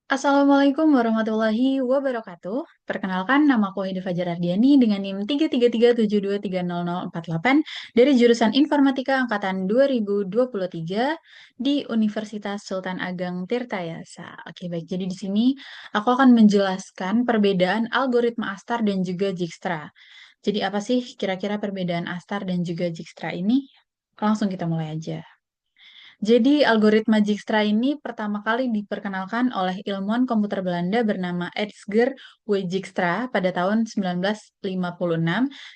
Assalamualaikum warahmatullahi wabarakatuh. Perkenalkan, nama aku Aida Fajar Ardiani dengan NIM 33372300048 dari jurusan Informatika Angkatan 2023 di Universitas Sultan Ageng Tirtayasa. Oke, baik. Jadi di sini aku akan menjelaskan perbedaan algoritma Astar dan juga Dijkstra. Jadi apa sih kira-kira perbedaan Astar dan juga Dijkstra ini? Langsung kita mulai aja. Jadi, algoritma Dijkstra ini pertama kali diperkenalkan oleh ilmuwan komputer Belanda bernama Edsger W. Dijkstra pada tahun 1956.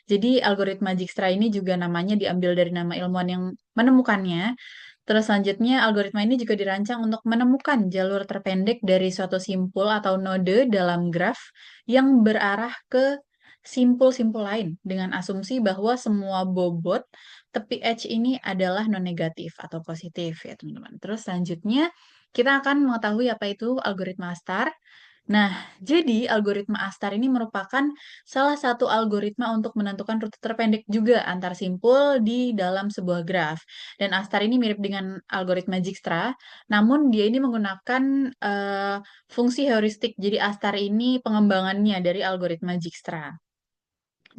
Jadi, algoritma Dijkstra ini juga namanya diambil dari nama ilmuwan yang menemukannya. Terus selanjutnya, algoritma ini juga dirancang untuk menemukan jalur terpendek dari suatu simpul atau node dalam graf yang berarah ke simpul-simpul lain dengan asumsi bahwa semua bobot tepi edge ini adalah non-negatif atau positif ya teman-teman. Terus selanjutnya kita akan mengetahui apa itu algoritma Astar. Nah, jadi algoritma Astar ini merupakan salah satu algoritma untuk menentukan rute terpendek juga antar simpul di dalam sebuah graf. Dan Astar ini mirip dengan algoritma Dijkstra, namun dia ini menggunakan fungsi heuristik. Jadi Astar ini pengembangannya dari algoritma Dijkstra.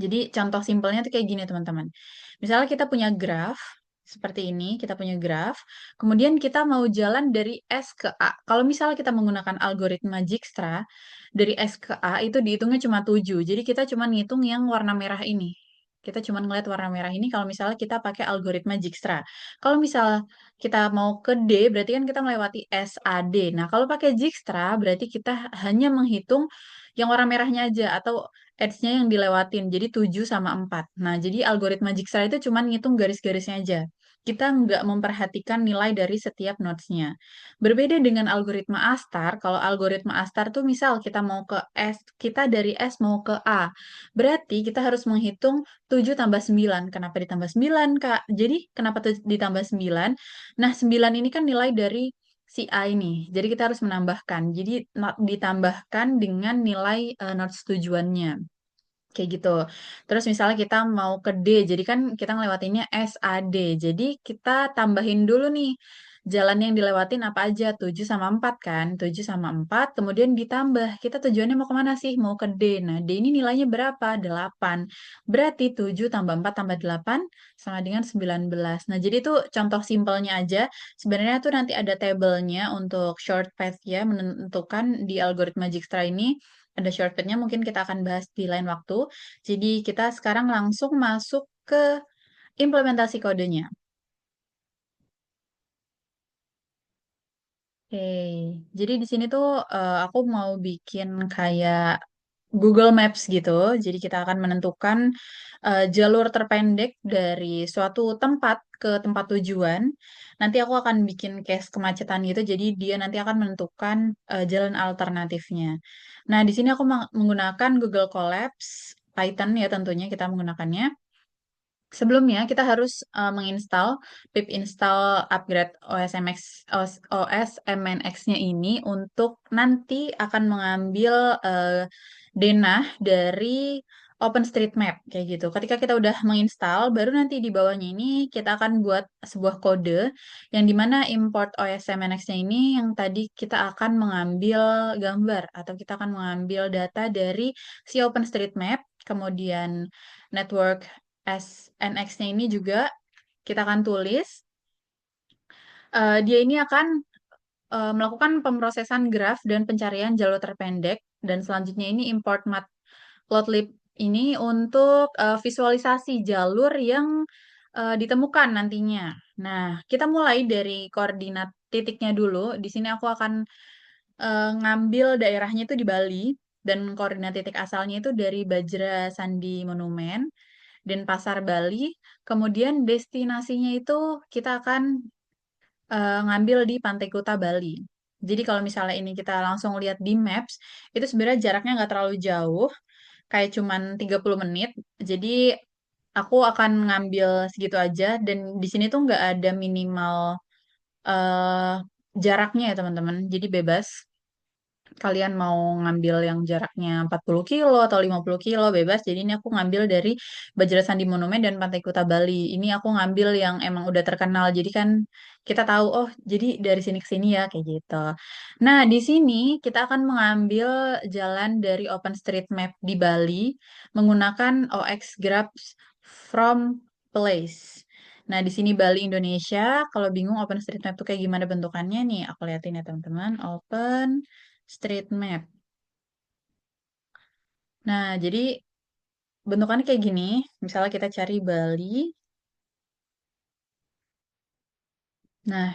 Jadi contoh simpelnya tuh kayak gini teman-teman. Misalnya kita punya graf seperti ini, kita punya graf, kemudian kita mau jalan dari S ke A. Kalau misalnya kita menggunakan algoritma Dijkstra, dari S ke A itu dihitungnya cuma 7. Jadi kita cuma ngitung yang warna merah ini. Kita cuma ngeliat warna merah ini kalau misalnya kita pakai algoritma Dijkstra. Kalau misalnya kita mau ke D, berarti kan kita melewati S, A, D. Nah, kalau pakai Dijkstra, berarti kita hanya menghitung yang warna merahnya aja atau edge-nya yang dilewatin. Jadi 7 sama 4. Nah, jadi algoritma Dijkstra itu cuma ngitung garis-garisnya aja. Kita nggak memperhatikan nilai dari setiap nodes-nya. Berbeda dengan algoritma Astar, kalau algoritma Astar tuh misal kita mau ke S, kita dari S mau ke A. Berarti kita harus menghitung 7 tambah 9. Kenapa ditambah 9, Kak? Jadi kenapa ditambah 9? Nah, 9 ini kan nilai dari si A ini. Jadi kita harus menambahkan. Jadi ditambahkan dengan nilai nodes tujuannya. Kayak gitu. Terus misalnya kita mau ke D, jadi kan kita ngelewatinnya S, A, D. Jadi kita tambahin dulu nih jalan yang dilewatin apa aja, 7 sama 4 kan, 7 sama 4, kemudian ditambah. Kita tujuannya mau kemana sih? Mau ke D. Nah, D ini nilainya berapa? 8. Berarti 7 tambah 4 tambah 8 sama dengan 19. Nah, jadi itu contoh simpelnya aja. Sebenarnya tuh nanti ada tabelnya untuk short path ya, menentukan di algoritma Dijkstra ini ada shortcutnya mungkin kita akan bahas di lain waktu. Jadi kita sekarang langsung masuk ke implementasi kodenya. Oke, jadi di sini tuh aku mau bikin kayak Google Maps gitu. Jadi kita akan menentukan jalur terpendek dari suatu tempat ke tempat tujuan. Nanti aku akan bikin case kemacetan gitu. Jadi dia nanti akan menentukan jalan alternatifnya. Nah, di sini aku menggunakan Google Colabs, Python ya tentunya kita menggunakannya. Sebelumnya kita harus menginstal pip install upgrade OSMNX-nya ini untuk nanti akan mengambil denah dari OpenStreetMap kayak gitu. Ketika kita udah menginstal, baru nanti di bawahnya ini kita akan buat sebuah kode yang dimana import OSMNX-nya ini yang tadi kita akan mengambil gambar atau kita akan mengambil data dari si OpenStreetMap, kemudian network SNX-nya ini juga kita akan tulis. Dia ini akan melakukan pemrosesan graf dan pencarian jalur terpendek. Dan selanjutnya ini import matplotlib ini untuk visualisasi jalur yang ditemukan nantinya. Nah, kita mulai dari koordinat titiknya dulu. Di sini aku akan ngambil daerahnya itu di Bali. Dan koordinat titik asalnya itu dari Bajra Sandi Monumen dan Pasar Bali. Kemudian destinasinya itu kita akan ngambil di Pantai Kuta Bali. Jadi kalau misalnya ini kita langsung lihat di Maps, itu sebenarnya jaraknya nggak terlalu jauh, kayak cuman 30 menit. Jadi aku akan ngambil segitu aja, dan di sini tuh nggak ada minimal eh, jaraknya ya teman-teman, jadi bebas. kalian mau ngambil yang jaraknya 40 kilo atau 50 kilo bebas. Jadi ini aku ngambil dari Bajra Sandi Monumen dan Pantai Kuta Bali. Ini aku ngambil yang emang udah terkenal. Jadi kan kita tahu, oh jadi dari sini ke sini ya kayak gitu. Nah, di sini kita akan mengambil jalan dari OpenStreetMap di Bali menggunakan OX Grabs from Place. Nah, di sini Bali Indonesia. Kalau bingung OpenStreetMap tuh kayak gimana bentukannya nih, aku liatin ya teman-teman. Open Street Map. Nah, jadi bentukannya kayak gini. Misalnya kita cari Bali. Nah,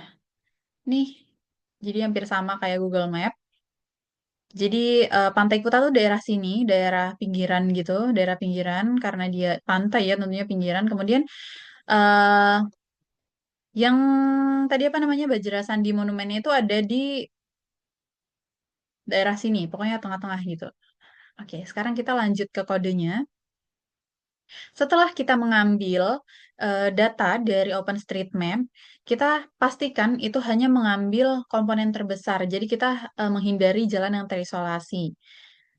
nih. Jadi hampir sama kayak Google Map. Jadi Pantai Kuta tuh daerah sini, daerah pinggiran gitu, daerah pinggiran karena dia pantai ya tentunya pinggiran. Kemudian eh yang tadi apa namanya Bajra Sandi Monumennya itu ada di daerah sini, pokoknya tengah-tengah gitu. Oke, sekarang kita lanjut ke kodenya. Setelah kita mengambil data dari OpenStreetMap, kita pastikan itu hanya mengambil komponen terbesar. Jadi kita menghindari jalan yang terisolasi.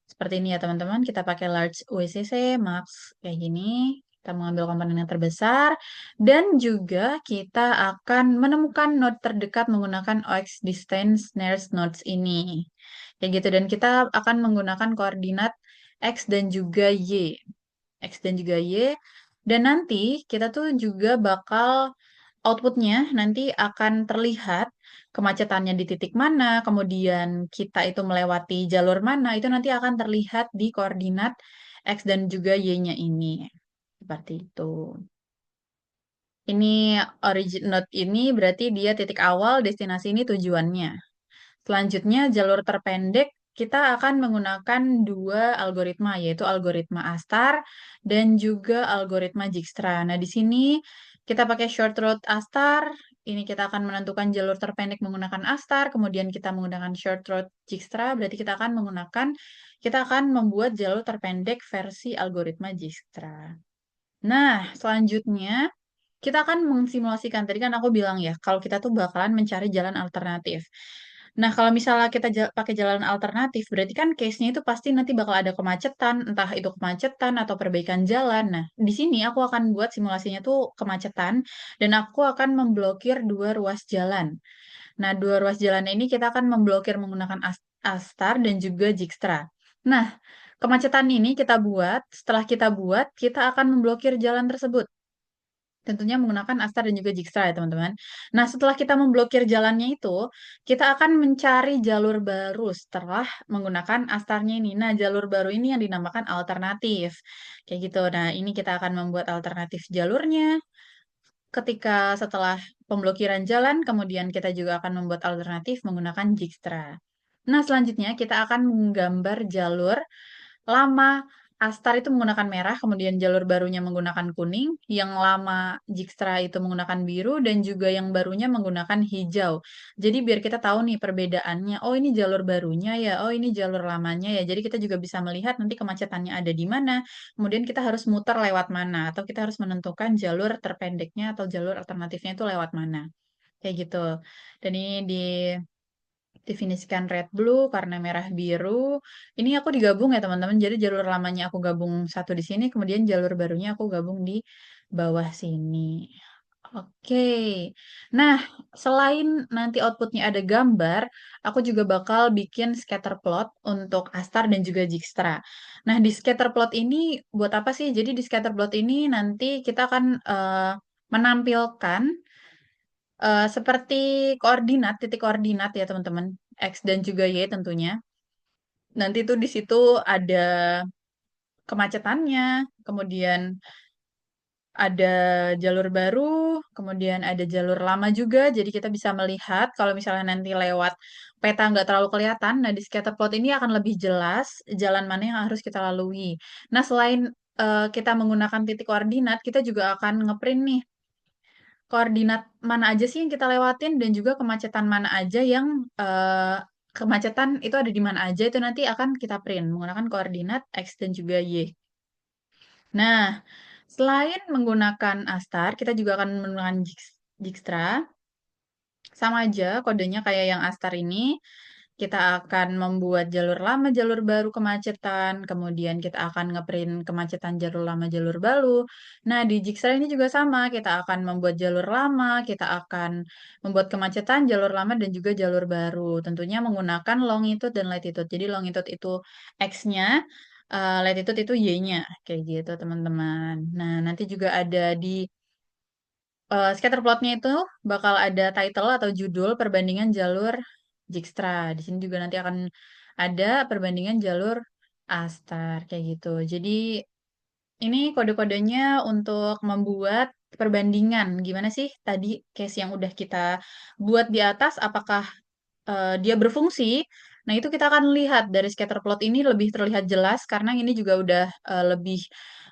Seperti ini ya teman-teman, kita pakai large USCC, max kayak gini. Kita mengambil komponen yang terbesar dan juga kita akan menemukan node terdekat menggunakan OX distance nearest nodes ini. Kayak gitu dan kita akan menggunakan koordinat X dan juga Y. X dan juga Y. Dan nanti kita tuh juga bakal outputnya nanti akan terlihat kemacetannya di titik mana, kemudian kita itu melewati jalur mana, itu nanti akan terlihat di koordinat X dan juga Y-nya ini. Seperti itu. Ini origin node ini berarti dia titik awal, destinasi ini tujuannya. Selanjutnya, jalur terpendek kita akan menggunakan dua algoritma, yaitu algoritma Astar dan juga algoritma Dijkstra. Nah, di sini kita pakai short route Astar. Ini kita akan menentukan jalur terpendek menggunakan Astar, kemudian kita menggunakan short route Dijkstra, berarti kita akan membuat jalur terpendek versi algoritma Dijkstra. Nah, selanjutnya kita akan mensimulasikan. Tadi kan aku bilang ya, kalau kita tuh bakalan mencari jalan alternatif. Nah, kalau misalnya kita pakai jalan alternatif, berarti kan case-nya itu pasti nanti bakal ada kemacetan, entah itu kemacetan atau perbaikan jalan. Nah, di sini aku akan buat simulasinya tuh kemacetan, dan aku akan memblokir dua ruas jalan. Nah, dua ruas jalan ini kita akan memblokir menggunakan Astar dan juga Dijkstra. Nah, kemacetan ini kita buat, setelah kita buat, kita akan memblokir jalan tersebut. Tentunya menggunakan Astar dan juga Dijkstra ya teman-teman. Nah, setelah kita memblokir jalannya itu, kita akan mencari jalur baru setelah menggunakan Astarnya ini. Nah, jalur baru ini yang dinamakan alternatif. Kayak gitu. Nah, ini kita akan membuat alternatif jalurnya. Ketika setelah pemblokiran jalan, kemudian kita juga akan membuat alternatif menggunakan Dijkstra. Nah, selanjutnya kita akan menggambar jalur lama Astar itu menggunakan merah, kemudian jalur barunya menggunakan kuning, yang lama Dijkstra itu menggunakan biru, dan juga yang barunya menggunakan hijau. Jadi biar kita tahu nih perbedaannya, oh ini jalur barunya ya, oh ini jalur lamanya ya. Jadi kita juga bisa melihat nanti kemacetannya ada di mana, kemudian kita harus muter lewat mana, atau kita harus menentukan jalur terpendeknya atau jalur alternatifnya itu lewat mana. Kayak gitu. Dan ini definisikan red blue karena merah biru. Ini aku digabung ya teman-teman. Jadi jalur lamanya aku gabung satu di sini, kemudian jalur barunya aku gabung di bawah sini. Oke. Nah, selain nanti outputnya ada gambar, aku juga bakal bikin scatter plot untuk Astar dan juga Dijkstra. Nah, di scatter plot ini buat apa sih? Jadi di scatter plot ini nanti kita akan menampilkan seperti koordinat, titik koordinat ya teman-teman, X dan juga Y tentunya. Nanti tuh di situ ada kemacetannya, kemudian ada jalur baru, kemudian ada jalur lama juga. Jadi kita bisa melihat kalau misalnya nanti lewat peta nggak terlalu kelihatan, nah di scatter plot ini akan lebih jelas jalan mana yang harus kita lalui. Nah selain kita menggunakan titik koordinat, kita juga akan ngeprint nih koordinat mana aja sih yang kita lewatin dan juga kemacetan mana aja yang kemacetan itu ada di mana aja itu nanti akan kita print menggunakan koordinat X dan juga Y. Nah, selain menggunakan Astar, kita juga akan menggunakan Dijkstra. Sama aja kodenya kayak yang Astar ini. kita akan membuat jalur lama, jalur baru kemacetan, kemudian kita akan ngeprint kemacetan jalur lama, jalur baru. Nah, di Jixra ini juga sama, kita akan membuat jalur lama, kita akan membuat kemacetan, jalur lama, dan juga jalur baru. Tentunya menggunakan longitude dan latitude. Jadi longitude itu X-nya, latitude itu Y-nya, kayak gitu teman-teman. Nah, nanti juga ada di scatter plotnya itu bakal ada title atau judul perbandingan jalur Dijkstra. Di sini juga nanti akan ada perbandingan jalur Astar kayak gitu. Jadi ini kode-kodenya untuk membuat perbandingan. Gimana sih tadi case yang udah kita buat di atas, apakah dia berfungsi? Nah, itu kita akan lihat dari scatter plot ini lebih terlihat jelas karena ini juga udah lebih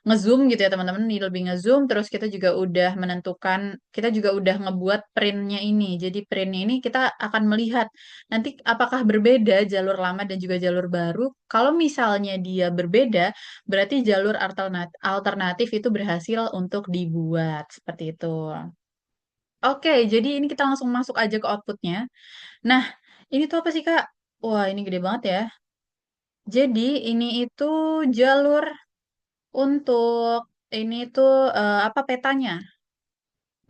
ngezoom gitu ya teman-teman, ini lebih ngezoom terus kita juga udah menentukan, kita juga udah ngebuat printnya ini. Jadi printnya ini kita akan melihat nanti apakah berbeda jalur lama dan juga jalur baru. Kalau misalnya dia berbeda, berarti jalur alternatif itu berhasil untuk dibuat seperti itu. Oke, jadi ini kita langsung masuk aja ke outputnya. Nah, ini tuh apa sih, Kak? Wah, ini gede banget ya. Jadi, ini itu jalur untuk ini tuh apa petanya.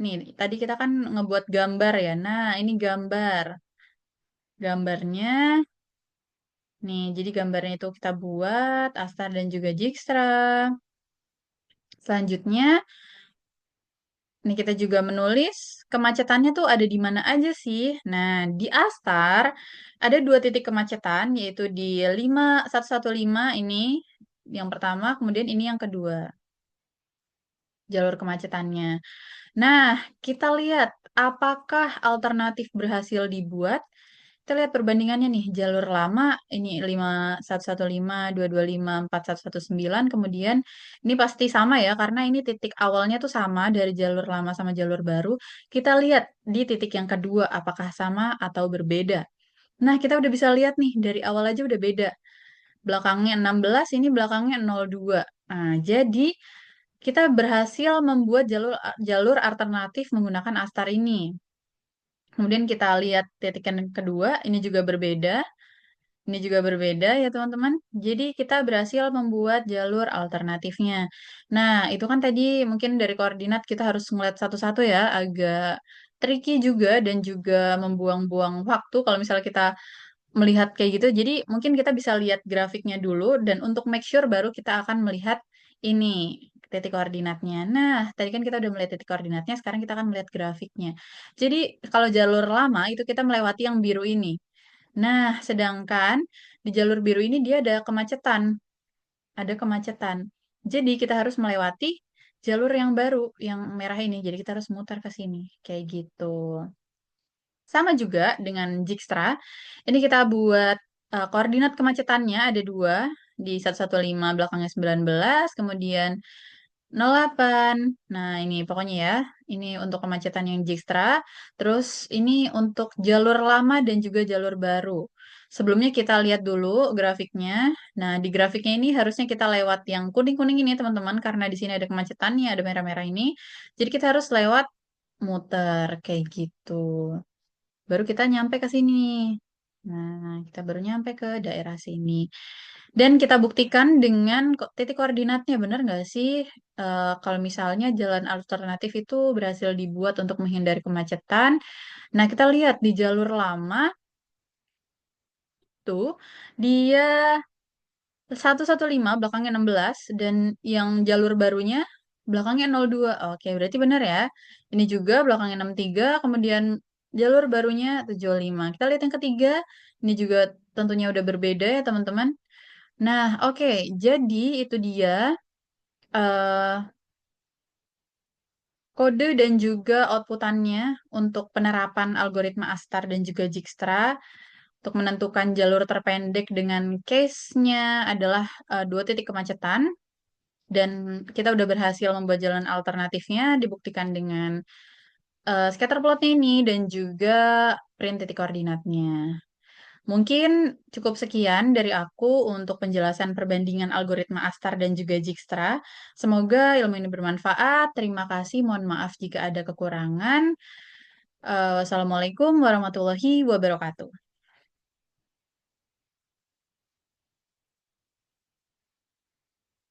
Nih, tadi kita kan ngebuat gambar ya. Nah, ini gambar. Gambarnya, nih, jadi gambarnya itu kita buat Astar dan juga Dijkstra. Selanjutnya, ini kita juga menulis kemacetannya tuh ada di mana aja sih. Nah, di Astar ada dua titik kemacetan, yaitu di 5115 ini yang pertama, kemudian ini yang kedua, jalur kemacetannya. Nah, kita lihat apakah alternatif berhasil dibuat. Kita lihat perbandingannya nih, jalur lama ini 5115, 225, 4119, kemudian ini pasti sama ya, karena ini titik awalnya tuh sama dari jalur lama sama jalur baru. Kita lihat di titik yang kedua, apakah sama atau berbeda. Nah, kita udah bisa lihat nih, dari awal aja udah beda. Belakangnya 16, ini belakangnya 02. Nah, jadi kita berhasil membuat jalur jalur alternatif menggunakan Astar ini. Kemudian kita lihat titik yang kedua, ini juga berbeda. Ini juga berbeda ya teman-teman. Jadi kita berhasil membuat jalur alternatifnya. Nah, itu kan tadi mungkin dari koordinat kita harus ngeliat satu-satu ya, agak tricky juga dan juga membuang-buang waktu kalau misalnya kita melihat kayak gitu. Jadi mungkin kita bisa lihat grafiknya dulu dan untuk make sure baru kita akan melihat ini titik koordinatnya. Nah, tadi kan kita udah melihat titik koordinatnya, sekarang kita akan melihat grafiknya. Jadi kalau jalur lama itu kita melewati yang biru ini. Nah, sedangkan di jalur biru ini dia ada kemacetan, ada kemacetan. Jadi kita harus melewati jalur yang baru, yang merah ini. Jadi kita harus mutar ke sini, kayak gitu. Sama juga dengan Dijkstra. Ini kita buat koordinat kemacetannya ada dua, di 115 belakangnya 19, kemudian 08. Nah, ini pokoknya ya. Ini untuk kemacetan yang Dijkstra. Terus ini untuk jalur lama dan juga jalur baru. Sebelumnya kita lihat dulu grafiknya. Nah, di grafiknya ini harusnya kita lewat yang kuning-kuning ini, teman-teman, karena di sini ada kemacetannya, ada merah-merah ini. Jadi kita harus lewat muter kayak gitu. Baru kita nyampe ke sini. Nah, kita baru nyampe ke daerah sini. Dan kita buktikan dengan titik koordinatnya, benar nggak sih? Kalau misalnya jalan alternatif itu berhasil dibuat untuk menghindari kemacetan. Nah, kita lihat di jalur lama tuh, dia 115 belakangnya 16 dan yang jalur barunya belakangnya 02. Oke, berarti benar ya. Ini juga belakangnya 63, kemudian jalur barunya 75. Kita lihat yang ketiga, ini juga tentunya udah berbeda ya, teman-teman. Nah, oke, jadi itu dia eh, kode dan juga outputannya untuk penerapan algoritma Astar dan juga Dijkstra untuk menentukan jalur terpendek dengan case-nya adalah dua titik kemacetan. Dan kita udah berhasil membuat jalan alternatifnya, dibuktikan dengan scatter plotnya ini dan juga print titik koordinatnya. Mungkin cukup sekian dari aku untuk penjelasan perbandingan algoritma Astar dan juga Dijkstra. Semoga ilmu ini bermanfaat. Terima kasih. Mohon maaf jika ada kekurangan. Wassalamualaikum warahmatullahi wabarakatuh.